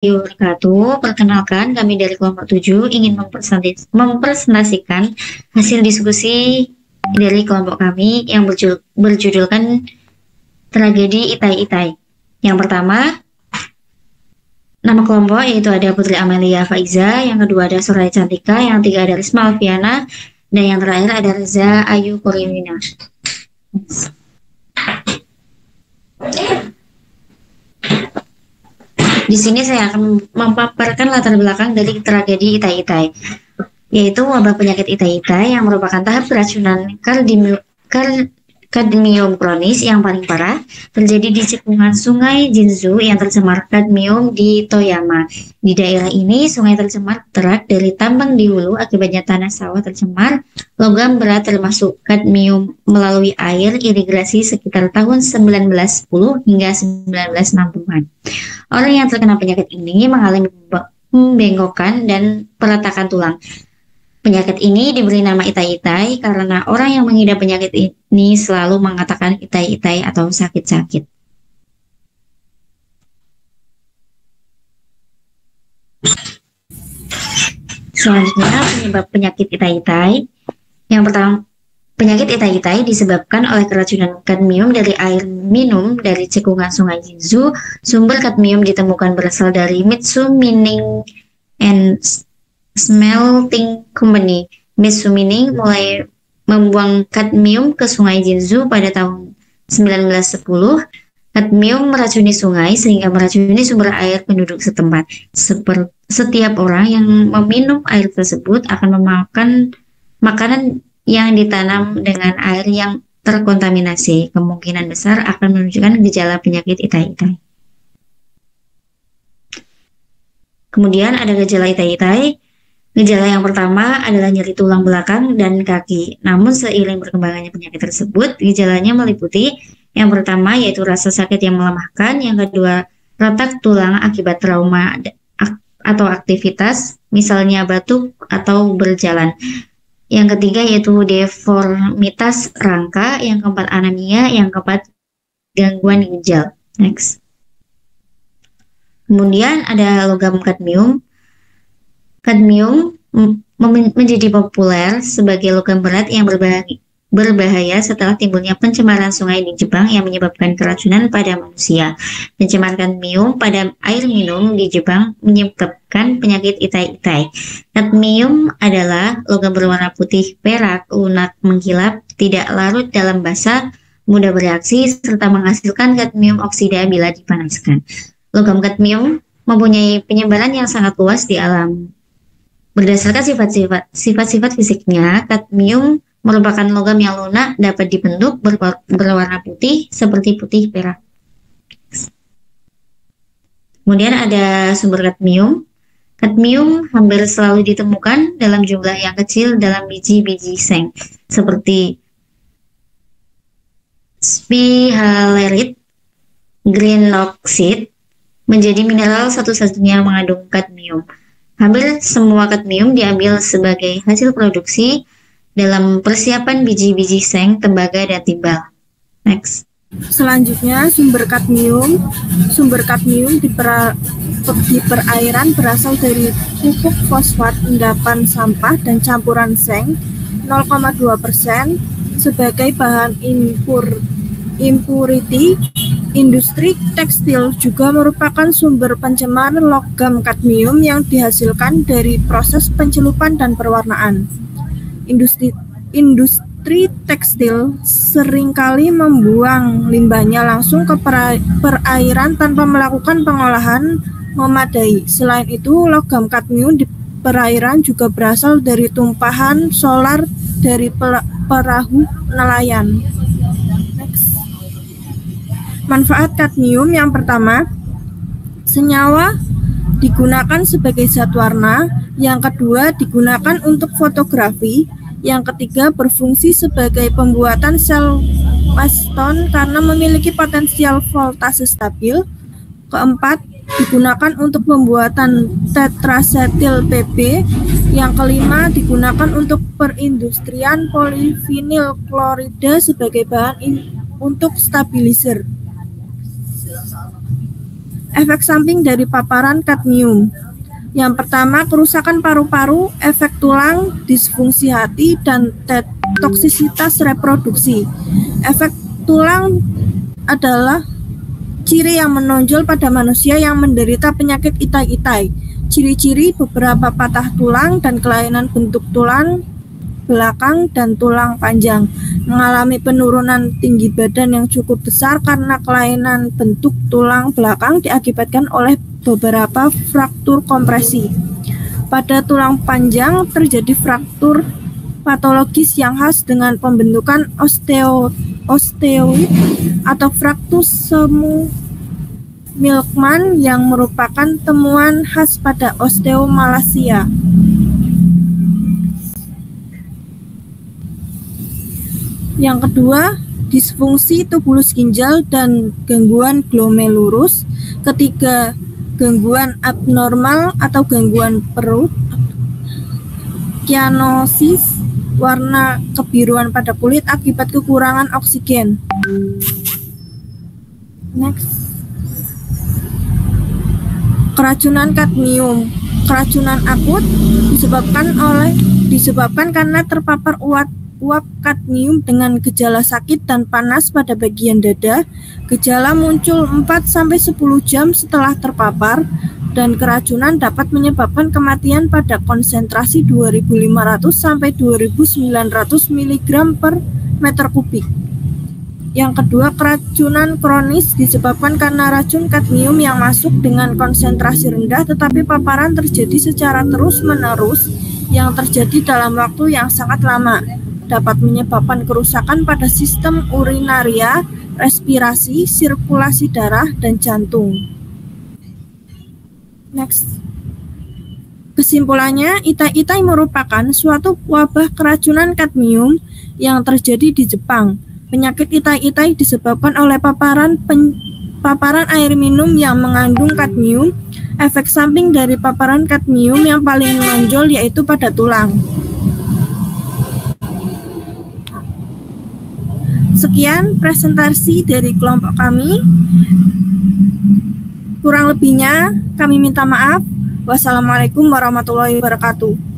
wabarakatuh. Perkenalkan, kami dari kelompok 7 ingin mempresentasikan hasil diskusi dari kelompok kami yang berjudulkan Tragedi Itai-Itai. Yang pertama, nama kelompok yaitu ada Putri Amelia Faiza, yang kedua ada Soraya Cantika, yang ketiga ada Risma Alfiana, dan yang terakhir ada Reza Ayu Korimina. Di sini saya akan memaparkan latar belakang dari tragedi Itai-Itai, yaitu wabah penyakit Itai-Itai yang merupakan tahap keracunan kadmium kronis yang paling parah terjadi di cekungan sungai Jinzu yang tercemar kadmium di Toyama. Di daerah ini, sungai tercemar terak dari tambang di hulu akibatnya tanah sawah tercemar, logam berat termasuk kadmium melalui air irigasi sekitar tahun 1910 hingga 1960-an. Orang yang terkena penyakit ini mengalami pembengkokan dan peretakan tulang. Penyakit ini diberi nama Itai-Itai karena orang yang mengidap penyakit ini selalu mengatakan Itai-Itai atau sakit-sakit. Selanjutnya, penyebab penyakit Itai-Itai. Yang pertama, penyakit Itai-Itai disebabkan oleh keracunan kadmium dari air minum dari cekungan sungai Jinzu. Sumber kadmium ditemukan berasal dari Mitsui Mining and Smelting Company. Mitsui Mining mulai membuang kadmium ke sungai Jinzu pada tahun 1910. Kadmium meracuni sungai sehingga meracuni sumber air penduduk setempat. Setiap orang yang meminum air tersebut akan memakan makanan yang ditanam dengan air yang terkontaminasi. Kemungkinan besar akan menunjukkan gejala penyakit Itai-Itai. Kemudian ada gejala Itai-Itai. Gejala yang pertama adalah nyeri tulang belakang dan kaki. Namun seiring berkembangannya penyakit tersebut, gejalanya meliputi yang pertama yaitu rasa sakit yang melemahkan, yang kedua retak tulang akibat trauma atau aktivitas, misalnya batuk atau berjalan. Yang ketiga yaitu deformitas rangka, yang keempat anemia, yang keempat gangguan ginjal. Next. Kemudian ada logam kadmium. Kadmium menjadi populer sebagai logam berat yang berbahaya setelah timbulnya pencemaran sungai di Jepang yang menyebabkan keracunan pada manusia. Pencemaran kadmium pada air minum di Jepang menyebabkan penyakit Itai-Itai. Kadmium adalah logam berwarna putih perak, lunak, mengkilap, tidak larut dalam basa, mudah bereaksi, serta menghasilkan kadmium oksida bila dipanaskan. Logam kadmium mempunyai penyebaran yang sangat luas di alam. Berdasarkan sifat-sifat fisiknya, kadmium merupakan logam yang lunak, dapat dibentuk berwarna putih seperti putih perak. Kemudian ada sumber kadmium. Kadmium hampir selalu ditemukan dalam jumlah yang kecil dalam biji-biji seng, seperti spihalerit, green oxide, menjadi mineral satu-satunya mengandung kadmium. Hampir semua kadmium diambil sebagai hasil produksi dalam persiapan biji-biji seng, tembaga, dan timbal. Next. Selanjutnya, sumber kadmium. Sumber kadmium di perairan berasal dari pupuk fosfat endapan sampah dan campuran seng 0,2% sebagai bahan impurity. Industri tekstil juga merupakan sumber pencemar logam kadmium yang dihasilkan dari proses pencelupan dan perwarnaan. Industri tekstil seringkali membuang limbahnya langsung ke perairan tanpa melakukan pengolahan memadai. Selain itu, logam kadmium di perairan juga berasal dari tumpahan solar dari perahu nelayan. Manfaat kadmium yang pertama, senyawa digunakan sebagai zat warna, yang kedua digunakan untuk fotografi, yang ketiga berfungsi sebagai pembuatan sel waston karena memiliki potensial voltase stabil, keempat digunakan untuk pembuatan tetrasetil PP, yang kelima digunakan untuk perindustrian polivinil klorida sebagai bahan untuk stabilizer. Efek samping dari paparan kadmium. Yang pertama, kerusakan paru-paru, efek tulang, disfungsi hati, dan toksisitas reproduksi. Efek tulang adalah ciri yang menonjol pada manusia yang menderita penyakit itai-itai. Ciri-ciri beberapa patah tulang dan kelainan bentuk tulang belakang dan tulang panjang. Mengalami penurunan tinggi badan yang cukup besar karena kelainan bentuk tulang belakang diakibatkan oleh beberapa fraktur kompresi. Pada tulang panjang terjadi fraktur patologis yang khas dengan pembentukan osteoid atau fraktur semu Milkman yang merupakan temuan khas pada osteomalacia. Yang kedua, disfungsi tubulus ginjal dan gangguan glomerulus. Ketiga, gangguan abnormal atau gangguan perut. Cyanosis, warna kebiruan pada kulit akibat kekurangan oksigen. Next. Keracunan kadmium. Keracunan akut disebabkan karena terpapar uap kadmium dengan gejala sakit dan panas pada bagian dada. Gejala muncul 4-10 jam setelah terpapar, dan keracunan dapat menyebabkan kematian pada konsentrasi 2.500 sampai 2.900 mg per meter kubik. Yang kedua, keracunan kronis disebabkan karena racun kadmium yang masuk dengan konsentrasi rendah, tetapi paparan terjadi secara terus-menerus yang terjadi dalam waktu yang sangat lama. Dapat menyebabkan kerusakan pada sistem urinaria, respirasi, sirkulasi darah, dan jantung. Next. Kesimpulannya, itai-itai merupakan suatu wabah keracunan kadmium yang terjadi di Jepang. Penyakit itai-itai disebabkan oleh paparan air minum yang mengandung kadmium. Efek samping dari paparan kadmium yang paling menonjol yaitu pada tulang. Sekian presentasi dari kelompok kami. Kurang lebihnya kami minta maaf. Wassalamualaikum warahmatullahi wabarakatuh.